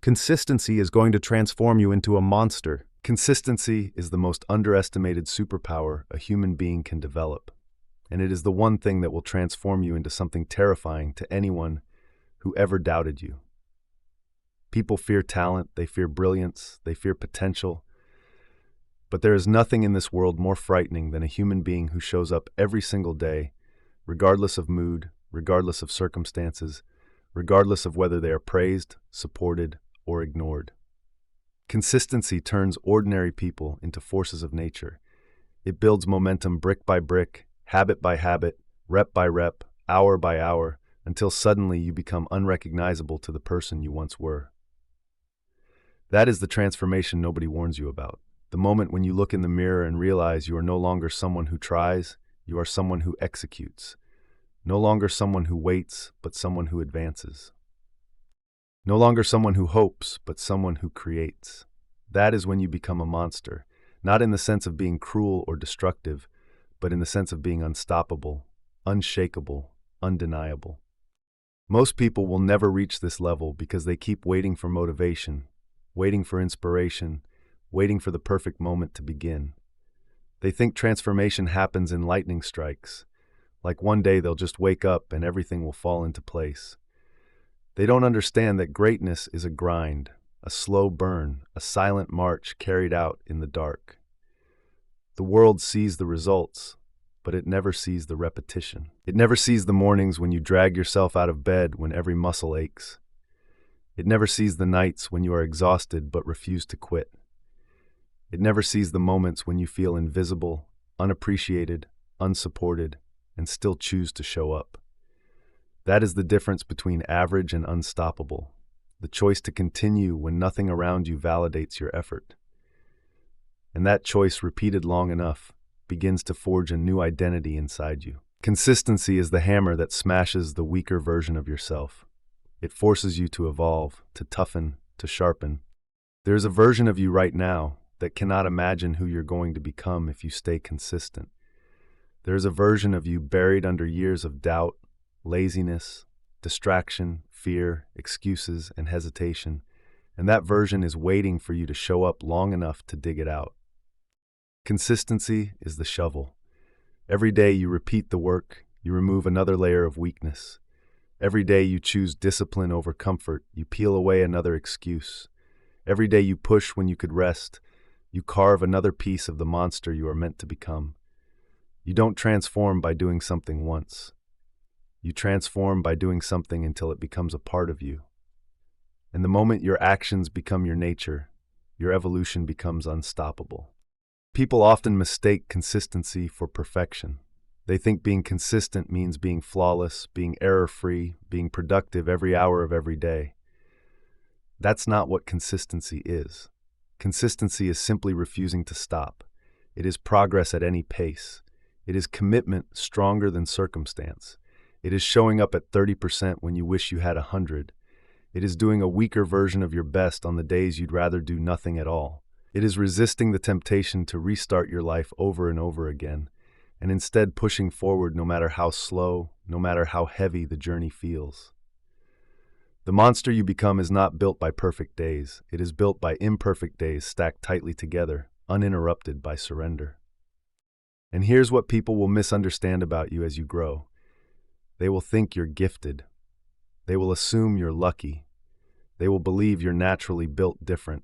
Consistency is going to transform you into a monster. Consistency is the most underestimated superpower a human being can develop, and it is the one thing that will transform you into something terrifying to anyone who ever doubted you. People fear talent, they fear brilliance, they fear potential, but there is nothing in this world more frightening than a human being who shows up every single day, regardless of mood, regardless of circumstances, regardless of whether they are praised, supported, or ignored. Consistency turns ordinary people into forces of nature. It builds momentum brick by brick, habit by habit, rep by rep, hour by hour, until suddenly you become unrecognizable to the person you once were. That is the transformation nobody warns you about. The moment when you look in the mirror and realize you are no longer someone who tries, you are someone who executes. No longer someone who waits, but someone who advances. No longer someone who hopes, but someone who creates. That is when you become a monster, not in the sense of being cruel or destructive, but in the sense of being unstoppable, unshakable, undeniable. Most people will never reach this level because they keep waiting for motivation, waiting for inspiration, waiting for the perfect moment to begin. They think transformation happens in lightning strikes, like one day they'll just wake up and everything will fall into place. They don't understand that greatness is a grind, a slow burn, a silent march carried out in the dark. The world sees the results, but it never sees the repetition. It never sees the mornings when you drag yourself out of bed when every muscle aches. It never sees the nights when you are exhausted but refuse to quit. It never sees the moments when you feel invisible, unappreciated, unsupported, and still choose to show up. That is the difference between average and unstoppable, the choice to continue when nothing around you validates your effort. And that choice, repeated long enough, begins to forge a new identity inside you. Consistency is the hammer that smashes the weaker version of yourself. It forces you to evolve, to toughen, to sharpen. There is a version of you right now that cannot imagine who you're going to become if you stay consistent. There is a version of you buried under years of doubt, laziness, distraction, fear, excuses, and hesitation, and that version is waiting for you to show up long enough to dig it out. Consistency is the shovel. Every day you repeat the work, you remove another layer of weakness. Every day you choose discipline over comfort, you peel away another excuse. Every day you push when you could rest, you carve another piece of the monster you are meant to become. You don't transform by doing something once. You transform by doing something until it becomes a part of you. And the moment your actions become your nature, your evolution becomes unstoppable. People often mistake consistency for perfection. They think being consistent means being flawless, being error-free, being productive every hour of every day. That's not what consistency is. Consistency is simply refusing to stop. It is progress at any pace. It is commitment stronger than circumstance. It is showing up at 30% when you wish you had 100. It is doing a weaker version of your best on the days you'd rather do nothing at all. It is resisting the temptation to restart your life over and over again, and instead pushing forward no matter how slow, no matter how heavy the journey feels. The monster you become is not built by perfect days. It is built by imperfect days stacked tightly together, uninterrupted by surrender. And here's what people will misunderstand about you as you grow. They will think you're gifted. They will assume you're lucky. They will believe you're naturally built different.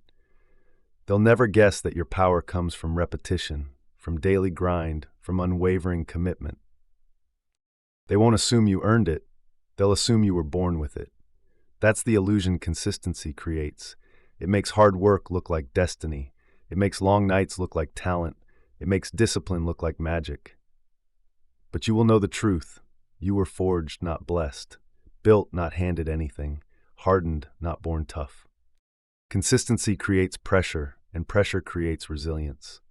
They'll never guess that your power comes from repetition, from daily grind, from unwavering commitment. They won't assume you earned it. They'll assume you were born with it. That's the illusion consistency creates. It makes hard work look like destiny. It makes long nights look like talent. It makes discipline look like magic. But you will know the truth. You were forged, not blessed. Built, not handed anything. Hardened, not born tough. Consistency creates pressure, and pressure creates resilience.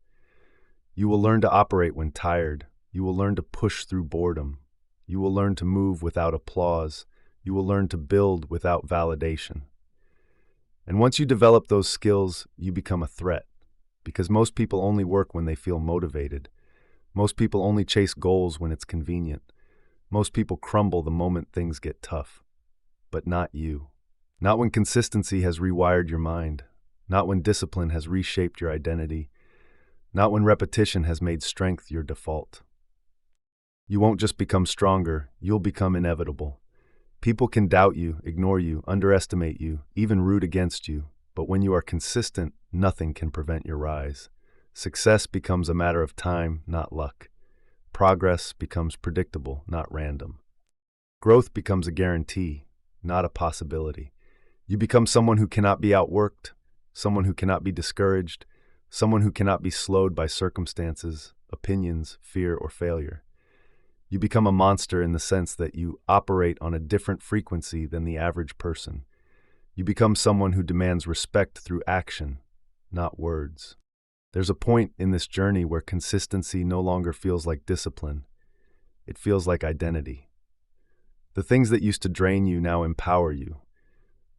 You will learn to operate when tired. You will learn to push through boredom. You will learn to move without applause. You will learn to build without validation. And once you develop those skills, you become a threat. Because most people only work when they feel motivated. Most people only chase goals when it's convenient. Most people crumble the moment things get tough. But not you. Not when consistency has rewired your mind, not when discipline has reshaped your identity, not when repetition has made strength your default. You won't just become stronger, you'll become inevitable. People can doubt you, ignore you, underestimate you, even root against you, but when you are consistent, nothing can prevent your rise. Success becomes a matter of time, not luck. Progress becomes predictable, not random. Growth becomes a guarantee, not a possibility. You become someone who cannot be outworked, someone who cannot be discouraged, someone who cannot be slowed by circumstances, opinions, fear, or failure. You become a monster in the sense that you operate on a different frequency than the average person. You become someone who demands respect through action, not words. There's a point in this journey where consistency no longer feels like discipline. It feels like identity. The things that used to drain you now empower you.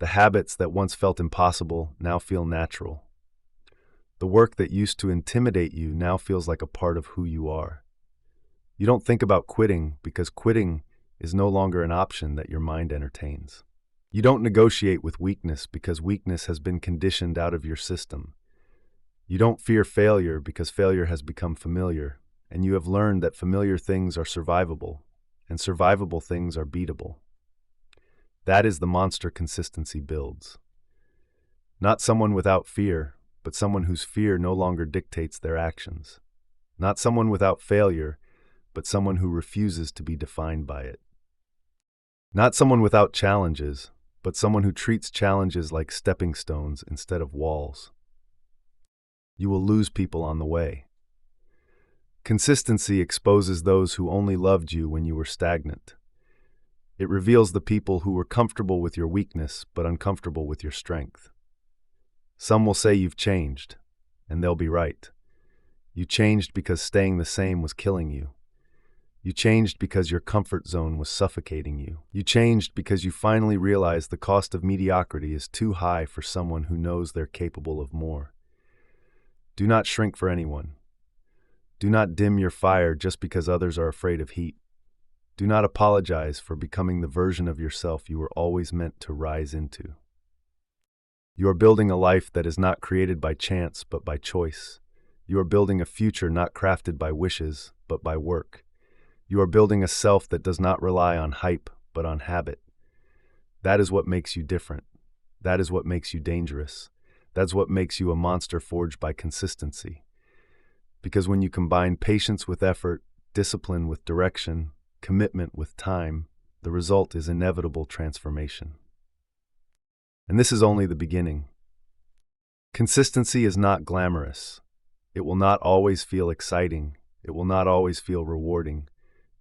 The habits that once felt impossible now feel natural. The work that used to intimidate you now feels like a part of who you are. You don't think about quitting because quitting is no longer an option that your mind entertains. You don't negotiate with weakness because weakness has been conditioned out of your system. You don't fear failure because failure has become familiar, and you have learned that familiar things are survivable, and survivable things are beatable. That is the monster consistency builds. Not someone without fear, but someone whose fear no longer dictates their actions. Not someone without failure, but someone who refuses to be defined by it. Not someone without challenges, but someone who treats challenges like stepping stones instead of walls. You will lose people on the way. Consistency exposes those who only loved you when you were stagnant. It reveals the people who were comfortable with your weakness but uncomfortable with your strength. Some will say you've changed, and they'll be right. You changed because staying the same was killing you. You changed because your comfort zone was suffocating you. You changed because you finally realized the cost of mediocrity is too high for someone who knows they're capable of more. Do not shrink for anyone. Do not dim your fire just because others are afraid of heat. Do not apologize for becoming the version of yourself you were always meant to rise into. You are building a life that is not created by chance but by choice. You are building a future not crafted by wishes but by work. You are building a self that does not rely on hype but on habit. That is what makes you different. That is what makes you dangerous. That's what makes you a monster forged by consistency. Because when you combine patience with effort, discipline with direction, commitment with time, the result is inevitable transformation. And this is only the beginning. Consistency is not glamorous. It will not always feel exciting. It will not always feel rewarding.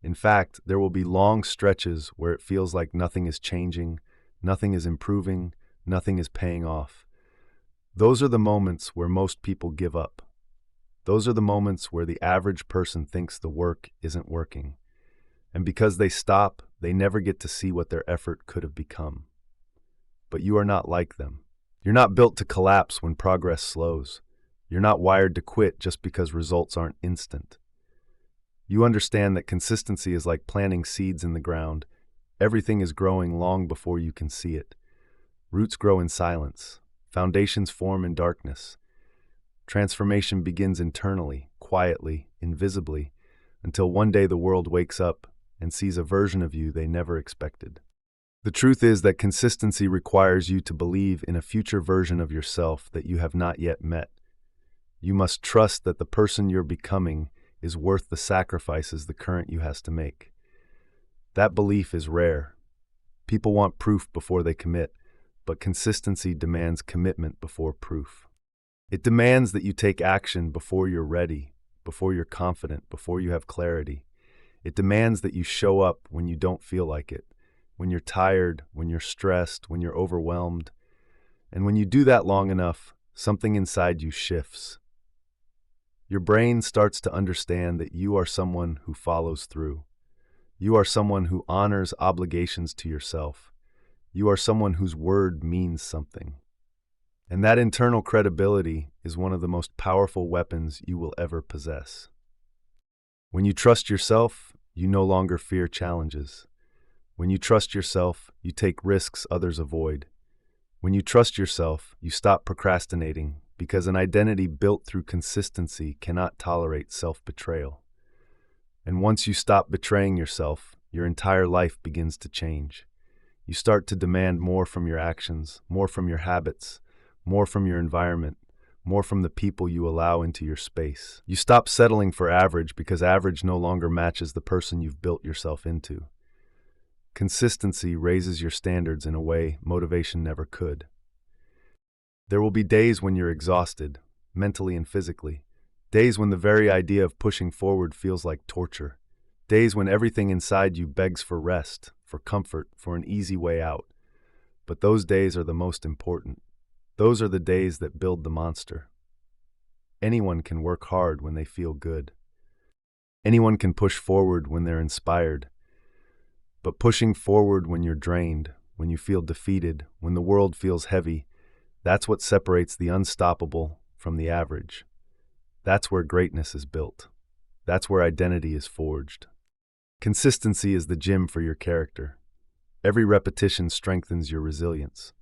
In fact, there will be long stretches where it feels like nothing is changing, nothing is improving, nothing is paying off. Those are the moments where most people give up. Those are the moments where the average person thinks the work isn't working. And because they stop, they never get to see what their effort could have become. But you are not like them. You're not built to collapse when progress slows. You're not wired to quit just because results aren't instant. You understand that consistency is like planting seeds in the ground. Everything is growing long before you can see it. Roots grow in silence. Foundations form in darkness. Transformation begins internally, quietly, invisibly, until one day the world wakes up and sees a version of you they never expected. The truth is that consistency requires you to believe in a future version of yourself that you have not yet met. You must trust that the person you're becoming is worth the sacrifices the current you has to make. That belief is rare. People want proof before they commit, but consistency demands commitment before proof. It demands that you take action before you're ready, before you're confident, before you have clarity. It demands that you show up when you don't feel like it, when you're tired, when you're stressed, when you're overwhelmed. And when you do that long enough, something inside you shifts. Your brain starts to understand that you are someone who follows through. You are someone who honors obligations to yourself. You are someone whose word means something. And that internal credibility is one of the most powerful weapons you will ever possess. When you trust yourself, you no longer fear challenges. When you trust yourself, you take risks others avoid. When you trust yourself, you stop procrastinating because an identity built through consistency cannot tolerate self-betrayal. And once you stop betraying yourself, your entire life begins to change. You start to demand more from your actions, more from your habits, more from your environment, more from the people you allow into your space. You stop settling for average because average no longer matches the person you've built yourself into. Consistency raises your standards in a way motivation never could. There will be days when you're exhausted, mentally and physically. Days when the very idea of pushing forward feels like torture. Days when everything inside you begs for rest, for comfort, for an easy way out. But those days are the most important. Those are the days that build the monster. Anyone can work hard when they feel good. Anyone can push forward when they're inspired. But pushing forward when you're drained, when you feel defeated, when the world feels heavy, that's what separates the unstoppable from the average. That's where greatness is built. That's where identity is forged. Consistency is the gym for your character. Every repetition strengthens your resilience.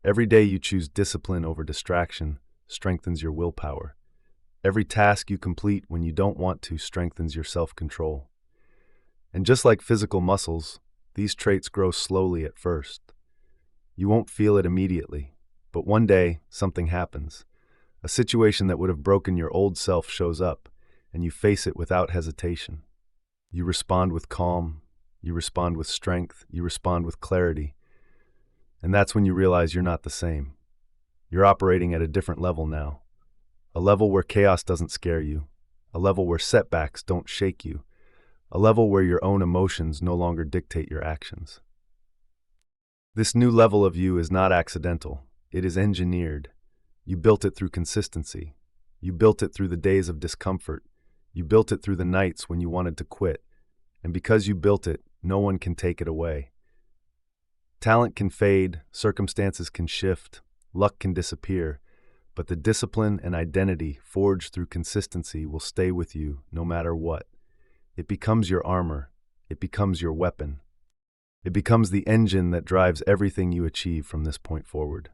Every day you choose discipline over distraction strengthens your willpower. Every task you complete when you don't want to strengthens your self-control. And just like physical muscles, these traits grow slowly at first. You won't feel it immediately, but one day something happens. A situation that would have broken your old self shows up, and you face it without hesitation. You respond with calm, you respond with strength, you respond with clarity. And that's when you realize you're not the same. You're operating at a different level now. A level where chaos doesn't scare you. A level where setbacks don't shake you. A level where your own emotions no longer dictate your actions. This new level of you is not accidental. It is engineered. You built it through consistency. You built it through the days of discomfort. You built it through the nights when you wanted to quit. And because you built it, no one can take it away. Talent can fade, circumstances can shift, luck can disappear, but the discipline and identity forged through consistency will stay with you no matter what. It becomes your armor. It becomes your weapon. It becomes the engine that drives everything you achieve from this point forward.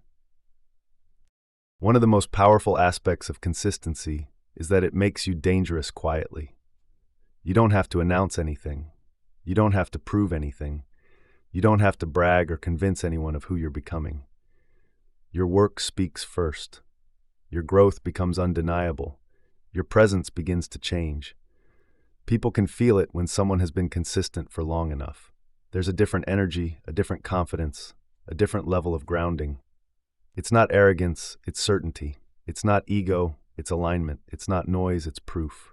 One of the most powerful aspects of consistency is that it makes you dangerous quietly. You don't have to announce anything. You don't have to prove anything. You don't have to brag or convince anyone of who you're becoming. Your work speaks first. Your growth becomes undeniable. Your presence begins to change. People can feel it when someone has been consistent for long enough. There's a different energy, a different confidence, a different level of grounding. It's not arrogance, it's certainty. It's not ego, it's alignment. It's not noise, it's proof.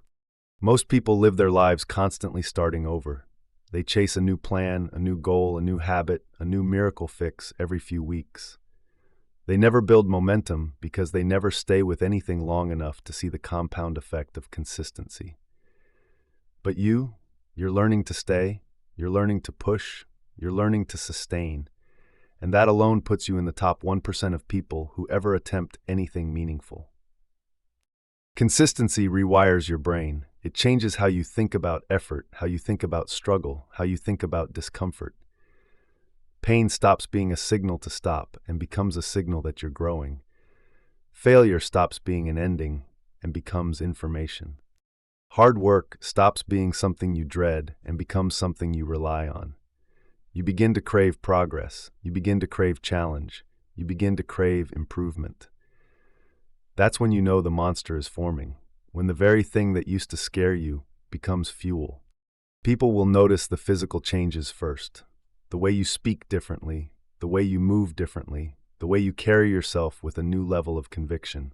Most people live their lives constantly starting over. They chase a new plan, a new goal, a new habit, a new miracle fix every few weeks. They never build momentum because they never stay with anything long enough to see the compound effect of consistency. But you're learning to stay, you're learning to push, you're learning to sustain, and that alone puts you in the top 1% of people who ever attempt anything meaningful. Consistency rewires your brain. It changes how you think about effort, how you think about struggle, how you think about discomfort. Pain stops being a signal to stop and becomes a signal that you're growing. Failure stops being an ending and becomes information. Hard work stops being something you dread and becomes something you rely on. You begin to crave progress. You begin to crave challenge. You begin to crave improvement. That's when you know the monster is forming, when the very thing that used to scare you becomes fuel. People will notice the physical changes first. The way you speak differently, the way you move differently, the way you carry yourself with a new level of conviction.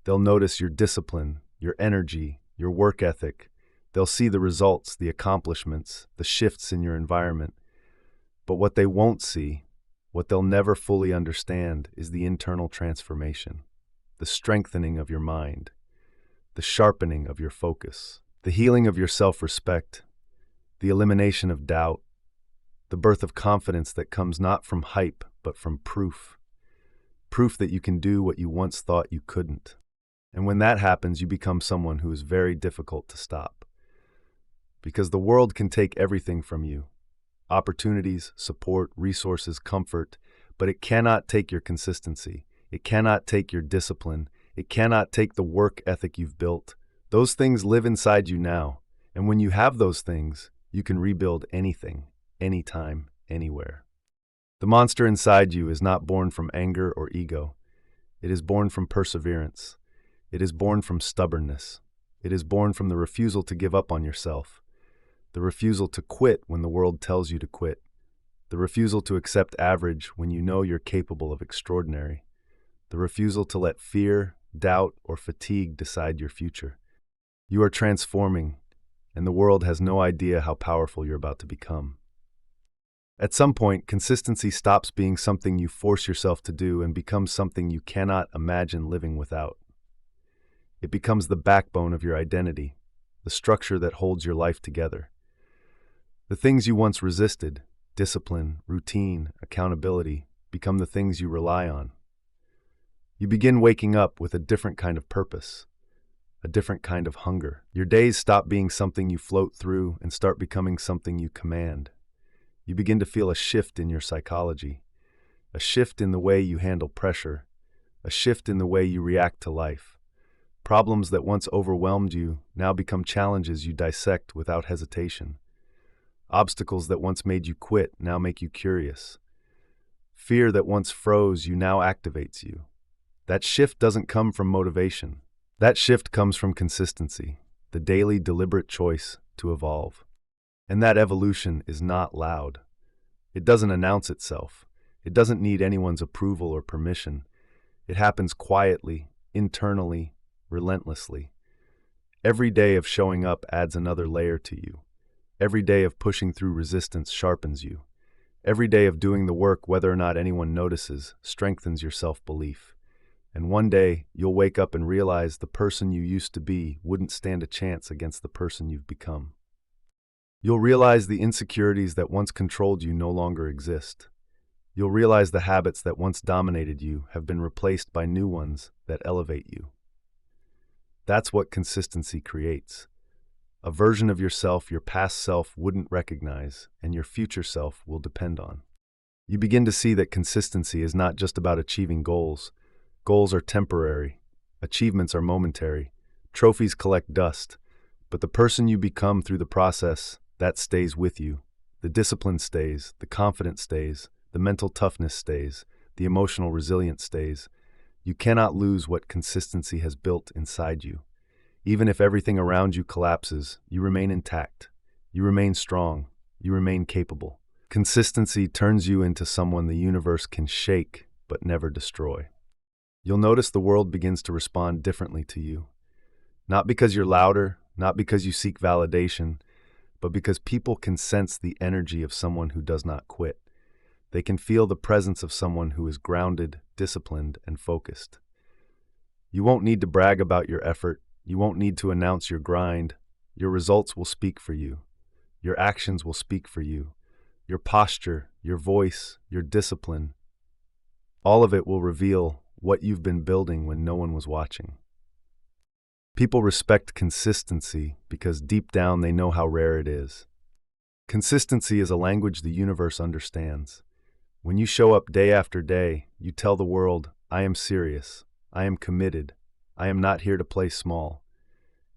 They'll notice your discipline, your energy, your work ethic. They'll see the results, the accomplishments, the shifts in your environment. But what they won't see, what they'll never fully understand, is the internal transformation, the strengthening of your mind, the sharpening of your focus, the healing of your self-respect, the elimination of doubt, the birth of confidence that comes not from hype, but from proof. Proof that you can do what you once thought you couldn't. And when that happens, you become someone who is very difficult to stop. Because the world can take everything from you. Opportunities, support, resources, comfort, but it cannot take your consistency. It cannot take your discipline. It cannot take the work ethic you've built. Those things live inside you now, and when you have those things, you can rebuild anything, anytime, anywhere. The monster inside you is not born from anger or ego. It is born from perseverance. It is born from stubbornness. It is born from the refusal to give up on yourself, the refusal to quit when the world tells you to quit, the refusal to accept average when you know you're capable of extraordinary, the refusal to let fear, doubt, or fatigue decide your future. You are transforming, and the world has no idea how powerful you're about to become. At some point, consistency stops being something you force yourself to do and becomes something you cannot imagine living without. It becomes the backbone of your identity, the structure that holds your life together. The things you once resisted, discipline, routine, accountability, become the things you rely on. You begin waking up with a different kind of purpose, a different kind of hunger. Your days stop being something you float through and start becoming something you command. You begin to feel a shift in your psychology, a shift in the way you handle pressure, a shift in the way you react to life. Problems that once overwhelmed you now become challenges you dissect without hesitation. Obstacles that once made you quit now make you curious. Fear that once froze you now activates you. That shift doesn't come from motivation. That shift comes from consistency, the daily deliberate choice to evolve. And that evolution is not loud. It doesn't announce itself. It doesn't need anyone's approval or permission. It happens quietly, internally, relentlessly. Every day of showing up adds another layer to you. Every day of pushing through resistance sharpens you. Every day of doing the work, whether or not anyone notices, strengthens your self-belief. And one day, you'll wake up and realize the person you used to be wouldn't stand a chance against the person you've become. You'll realize the insecurities that once controlled you no longer exist. You'll realize the habits that once dominated you have been replaced by new ones that elevate you. That's what consistency creates. A version of yourself your past self wouldn't recognize and your future self will depend on. You begin to see that consistency is not just about achieving goals. Goals are temporary. Achievements are momentary. Trophies collect dust. But the person you become through the process, that stays with you. The discipline stays, the confidence stays, the mental toughness stays, the emotional resilience stays. You cannot lose what consistency has built inside you. Even if everything around you collapses, you remain intact. You remain strong. You remain capable. Consistency turns you into someone the universe can shake but never destroy. You'll notice the world begins to respond differently to you. Not because you're louder, not because you seek validation, but because people can sense the energy of someone who does not quit. They can feel the presence of someone who is grounded, disciplined, and focused. You won't need to brag about your effort. You won't need to announce your grind. Your results will speak for you. Your actions will speak for you. Your posture, your voice, your discipline, all of it will reveal what you've been building when no one was watching. People respect consistency because deep down they know how rare it is. Consistency is a language the universe understands. When you show up day after day, you tell the world, I am serious, I am committed, I am not here to play small.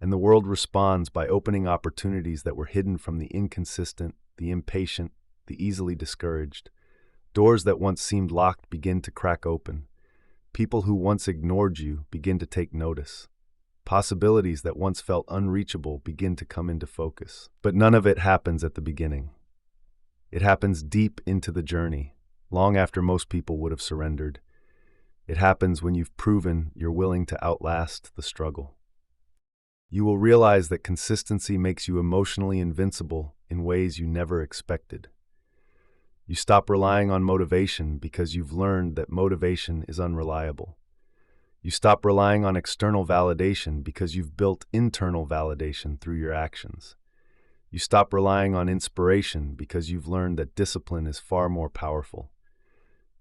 And the world responds by opening opportunities that were hidden from the inconsistent, the impatient, the easily discouraged. Doors that once seemed locked begin to crack open. People who once ignored you begin to take notice. Possibilities that once felt unreachable begin to come into focus. But none of it happens at the beginning. It happens deep into the journey, long after most people would have surrendered. It happens when you've proven you're willing to outlast the struggle. You will realize that consistency makes you emotionally invincible in ways you never expected. You stop relying on motivation because you've learned that motivation is unreliable. You stop relying on external validation because you've built internal validation through your actions. You stop relying on inspiration because you've learned that discipline is far more powerful.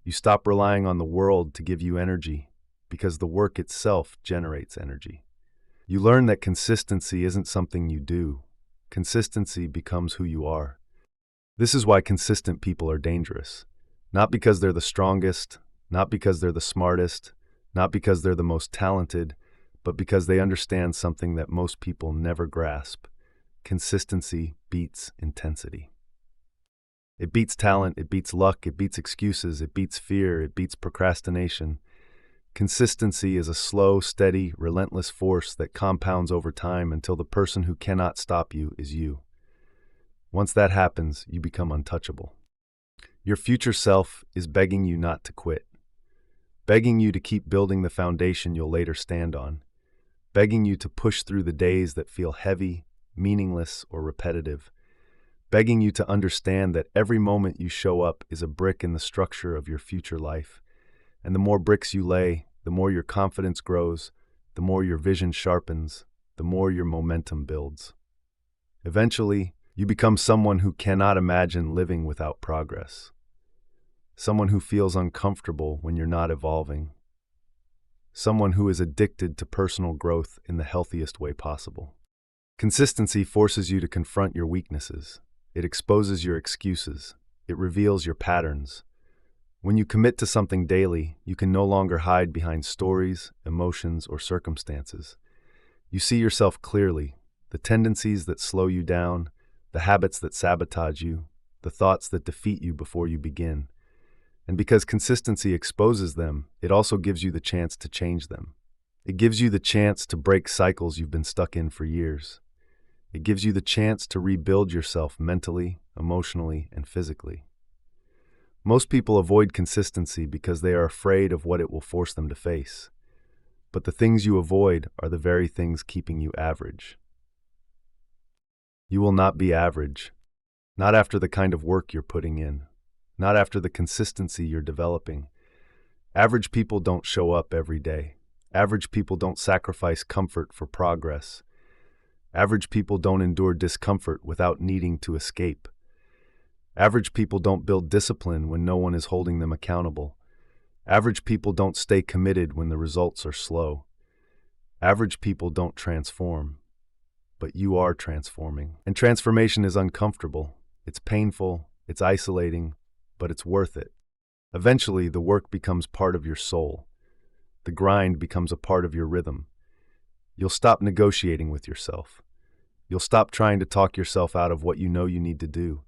You stop relying on the world to give you energy because the work itself generates energy. You learn that consistency isn't something you do. Consistency becomes who you are. This is why consistent people are dangerous. Not because they're the strongest, not because they're the smartest, not because they're the most talented, but because they understand something that most people never grasp. Consistency beats intensity. It beats talent, it beats luck, it beats excuses, it beats fear, it beats procrastination. Consistency is a slow, steady, relentless force that compounds over time until the person who cannot stop you is you. Once that happens, you become untouchable. Your future self is begging you not to quit, begging you to keep building the foundation you'll later stand on, begging you to push through the days that feel heavy, meaningless, or repetitive, begging you to understand that every moment you show up is a brick in the structure of your future life. And the more bricks you lay, the more your confidence grows, the more your vision sharpens, the more your momentum builds. Eventually, you become someone who cannot imagine living without progress. Someone who feels uncomfortable when you're not evolving. Someone who is addicted to personal growth in the healthiest way possible. Consistency forces you to confront your weaknesses. It exposes your excuses. It reveals your patterns. When you commit to something daily, you can no longer hide behind stories, emotions, or circumstances. You see yourself clearly, the tendencies that slow you down, the habits that sabotage you, the thoughts that defeat you before you begin. And because consistency exposes them, it also gives you the chance to change them. It gives you the chance to break cycles you've been stuck in for years. It gives you the chance to rebuild yourself mentally, emotionally, and physically. Most people avoid consistency because they are afraid of what it will force them to face. But the things you avoid are the very things keeping you average. You will not be average, not after the kind of work you're putting in, not after the consistency you're developing. Average people don't show up every day. Average people don't sacrifice comfort for progress. Average people don't endure discomfort without needing to escape. Average people don't build discipline when no one is holding them accountable. Average people don't stay committed when the results are slow. Average people don't transform, but you are transforming. And transformation is uncomfortable. It's painful, it's isolating, but it's worth it. Eventually, the work becomes part of your soul. The grind becomes a part of your rhythm. You'll stop negotiating with yourself. You'll stop trying to talk yourself out of what you know you need to do.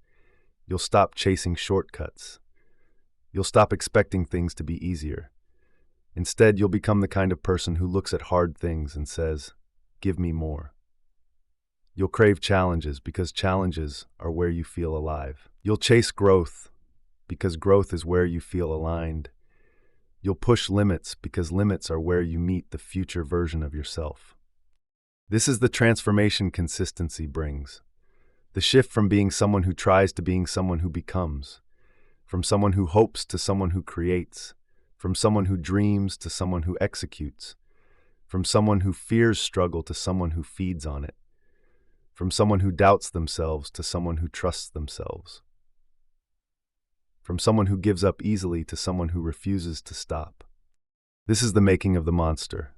You'll stop chasing shortcuts. You'll stop expecting things to be easier. Instead, you'll become the kind of person who looks at hard things and says, "Give me more." You'll crave challenges because challenges are where you feel alive. You'll chase growth because growth is where you feel aligned. You'll push limits because limits are where you meet the future version of yourself. This is the transformation consistency brings. The shift from being someone who tries to being someone who becomes. From someone who hopes to someone who creates. From someone who dreams to someone who executes. From someone who fears struggle to someone who feeds on it. From someone who doubts themselves to someone who trusts themselves. From someone who gives up easily to someone who refuses to stop. This is the making of the monster.